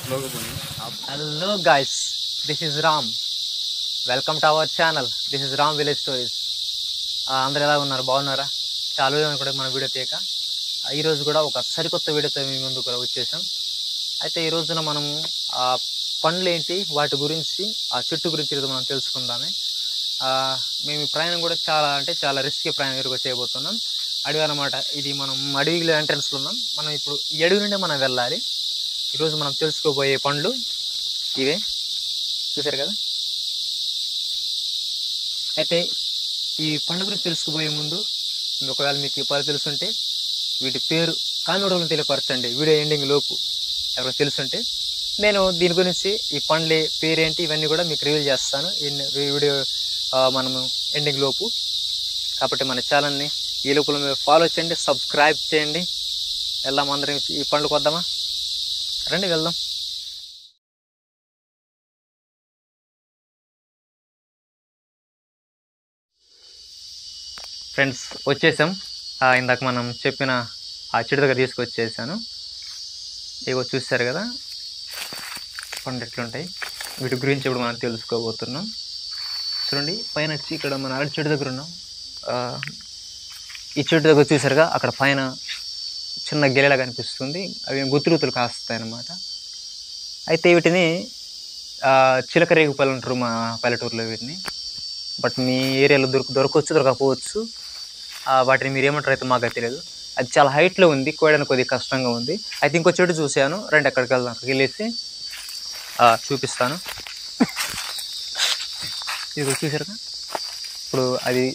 Hello guys, this is Ram. Welcome to our channel. This is Ram Village Stories. అందరూ ఎలా ఉన్నారు? బాగున్నారా? చాలా రోజులు అనుకుంటే మన వీడియో తీయక ఈరోజు కూడా ఒక సరికొత్త వీడియోతో మీ ముందుకు వచ్చేసాం. అయితే ఈ రోజున మనము ఆ పండ్లు ఏంటి, వాటి గురించి, ఆ చెట్టు గురించి ఈరోజు మనం తెలుసుకుందామే. మేము ఈ ప్రయాణం కూడా చాలా రిస్కీ ప్రయాణం ఈరోజు చేయబోతున్నాం. అడవి అన్నమాట. ఇది మనం అడవిలో ఎంట్రన్స్లో ఉన్నాం. మనం ఇప్పుడు ఈ అడవి నుండే మనం వెళ్ళాలి. ఈరోజు మనం తెలుసుకోబోయే పండ్లు ఇవే, చూసారు కదా. అయితే ఈ పండు గురించి తెలుసుకుపోయే ముందు ఒకవేళ మీకు ఈ పలు తెలుసుంటే వీటి పేరు కామెంట్లో తెలియపరచండి. వీడియో ఎండింగ్ లోపు ఎవరికి తెలుసుంటే నేను దీని గురించి ఈ పండ్ల పేరేంటి ఇవన్నీ కూడా మీకు రివీల్ చేస్తాను వీడియో మనము ఎండింగ్ లోపు. కాబట్టి మన ఛానల్ని ఈ లోపల మీరు ఫాలో చేయండి, సబ్స్క్రైబ్ చేయండి. వెళ్దాం, అందరం ఈ పండ్లకు వద్దామా? రండి వెళ్దాం. ఫ్రెండ్స్ వచ్చేసాం. ఇందాక మనం చెప్పిన ఆ చెట్టు దగ్గర తీసుకొచ్చేసాను. ఇగో చూస్తారు కదా పండు ఎట్లుంటాయి. వీటి గురించి ఇప్పుడు మనం తెలుసుకోబోతున్నాం. చూడండి, పైన ఇక్కడ మన అరటి చెట్టు దగ్గర ఉన్నాం. ఈ చెట్టు దగ్గర చూసారుగా, అక్కడ పైన చిన్న గెలలా కనిపిస్తుంది. అవి గుత్తులు కాస్తాయి అన్నమాట. అయితే వీటిని చిలక రేగుపళ్ళు అంటారు మా పల్లెటూరులో వీటిని. బట్ మీ ఏరియాలో దొరకవచ్చు, దొరకకపోవచ్చు. వాటిని మీరు ఏమంటారు అయితే మాకు తెలియదు. అది చాలా హైట్లో ఉంది, కోయడానికి కొద్దిగా కష్టంగా ఉంది. అయితే ఇంకో చెట్టు చూశాను, రండి అక్కడికి వెళ్దాం. అక్కడికి వెళ్ళేసి చూపిస్తాను. ఇది చూసారుగా, ఇప్పుడు అది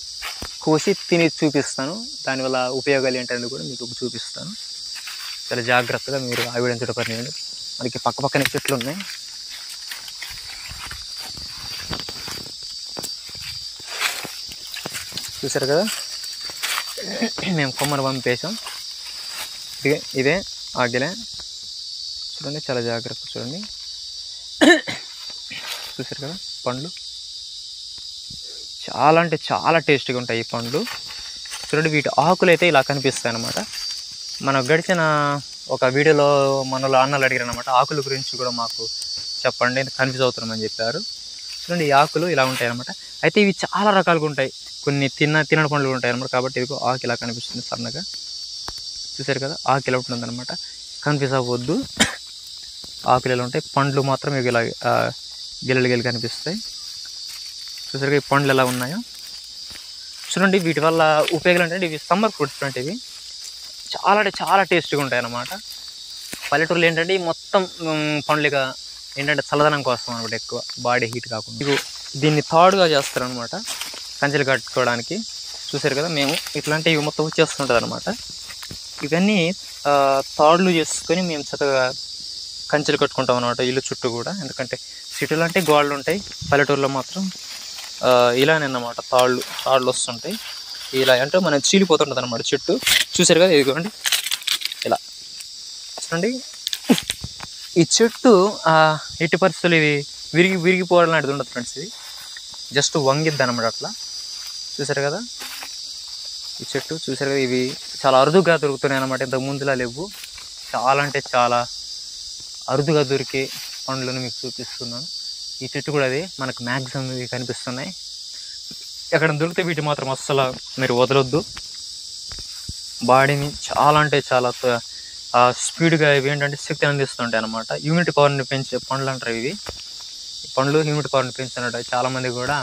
కోసి తిని చూపిస్తాను. దానివల్ల ఉపయోగాలు ఏంటనేది కూడా మీకు చూపిస్తాను. చాలా జాగ్రత్తగా మీరు ఆ వీడియోని చూడపరియండి. మనకి పక్కనే చెట్లు ఉన్నాయి. చూసారు కదా, మేము కొమ్మను పంపేసాం. ఇదే ఆగిలే. చూడండి, చాలా జాగ్రత్త చూడండి. చూసారు కదా పండ్లు చాలా అంటే చాలా టేస్టీగా ఉంటాయి ఈ పండ్లు. చూడండి, వీటి ఆకులు అయితే ఇలా కనిపిస్తాయి అన్నమాట. మనం గడిచిన ఒక వీడియోలో మనలో అన్నలు అడిగారు అనమాట, ఆకుల గురించి కూడా మాకు చెప్పండి, కన్ఫ్యూజ్ అవుతున్నామని చెప్పారు. చూడండి, ఈ ఆకులు ఇలా ఉంటాయి అన్నమాట. అయితే ఇవి చాలా రకాలుగా ఉంటాయి. కొన్ని తినని పండ్లు ఉంటాయి అన్నమాట. కాబట్టి ఇది ఆకు ఇలా కనిపిస్తుంది సన్నగా. చూసారు కదా, ఆకు ఇలా ఉంటుంది అనమాట. కన్ఫ్యూజ్ అవ్వద్దు. ఆకులు ఇలా ఉంటాయి, పండ్లు మాత్రం ఇవి ఇలా గెలలు కనిపిస్తాయి. చూసారుగా ఈ పండ్లు ఎలా ఉన్నాయో. చూడండి, వీటి వల్ల ఉపయోగాలు అంటే ఇవి సమ్మర్ ఫ్రూట్స్ లాంటివి. చాలా అంటే చాలా టేస్టీగా ఉంటాయి అన్నమాట. పల్లెటూరులో ఏంటంటే మొత్తం పండ్లుగా ఏంటంటే చల్లదనం కోసం అనమాట, ఎక్కువ బాడీ హీట్ కాకుండా. ఇవి దీన్ని తాడుగా చేస్తారనమాట, కంచెలు కట్టుకోవడానికి. చూసారు కదా, మేము ఇట్లాంటివి మొత్తం వచ్చేస్తుంటుంది అనమాట. ఇవన్నీ తాడులు చేసుకొని మేము చక్కగా కంచెలు కట్టుకుంటాం అనమాట ఇల్లు చుట్టూ కూడా. ఎందుకంటే సిటీలో అంటే గోడలు ఉంటాయి, పల్లెటూరులో మాత్రం ఇలానే అన్నమాట తాళ్ళు వస్తుంటాయి. ఇలా అంటే మనం చీలిపోతుంటుంది అనమాట చెట్టు. చూసారు కదా, ఇదిగోండి ఇలా. చూడండి, ఈ చెట్టు ఎట్టి పరిస్థితులు ఇది విరిగిపోవడం లాంటిది ఉండదు ఫ్రెండ్స్. ఇది జస్ట్ వంగిద్ది అనమాట అట్లా. చూసారు కదా ఈ చెట్టు. చూసారు కదా, ఇవి చాలా అరుదుగా దొరుకుతున్నాయి అనమాట. ఇంతకు ముందులా లేవు. చాలా అంటే చాలా అరుదుగా దొరికే పండ్లను మీకు చూపిస్తున్నాను. ఈ చెట్టు కూడా అది మనకు మ్యాక్సిమం ఇవి కనిపిస్తున్నాయి. ఎక్కడ దొరికితే వీటి మాత్రం అస్సలు మీరు వదలొద్దు. బాడీని చాలా అంటే చాలా స్పీడ్గా ఇవి ఏంటంటే శక్తిని అందిస్తుంటాయి అనమాట. ఇమ్యూనిటీ పవర్ని పెంచే పండ్లు అంటారు ఇవి. ఈ పండ్లు ఇమ్యూనిటీ పవర్ని పెంచుతుంటాయి. చాలామంది కూడా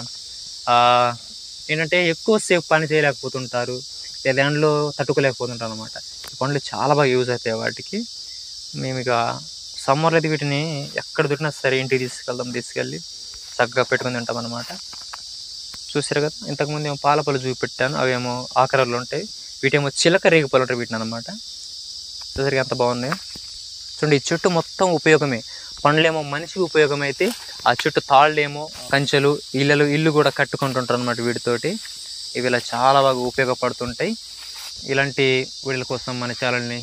ఏంటంటే ఎక్కువసేపు పని చేయలేకపోతుంటారు, లేదా దాంట్లో తట్టుకోలేకపోతుంటారు అనమాట. ఈ పండ్లు చాలా బాగా యూజ్ అవుతాయి వాటికి. మేము ఇక సమ్మర్లో అయితే వీటిని ఎక్కడ దొరికినా సరే ఇంటికి తీసుకెళ్ళి చక్కగా పెట్టుకుని తింటాం అనమాట. చూసారు కదా, ఇంతకుముందు ఏమో పాలపళ్ళు చూపెట్టాను, అవేమో ఆకారాలు ఉంటాయి. వీటేమో చిలక రేగుపళ్ళు ఉంటాయి వీటిని అనమాట. చూసారు ఎంత బాగున్నాయి. చూడండి, ఈ చెట్టు మొత్తం ఉపయోగమే. పండ్లేమో మనిషికి ఉపయోగం అయితే, ఆ చెట్టు తాళ్ళేమో కంచెలు, ఇల్లు కూడా కట్టుకుంటుంటారు అనమాట వీటితోటి. ఇవి ఇలా చాలా బాగా ఉపయోగపడుతుంటాయి. ఇలాంటి వీడియోల కోసం మన ఛానల్ని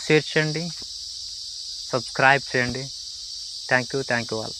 షేర్ చేయండి, సబ్స్క్రైబ్ చేయండి. Thank you all.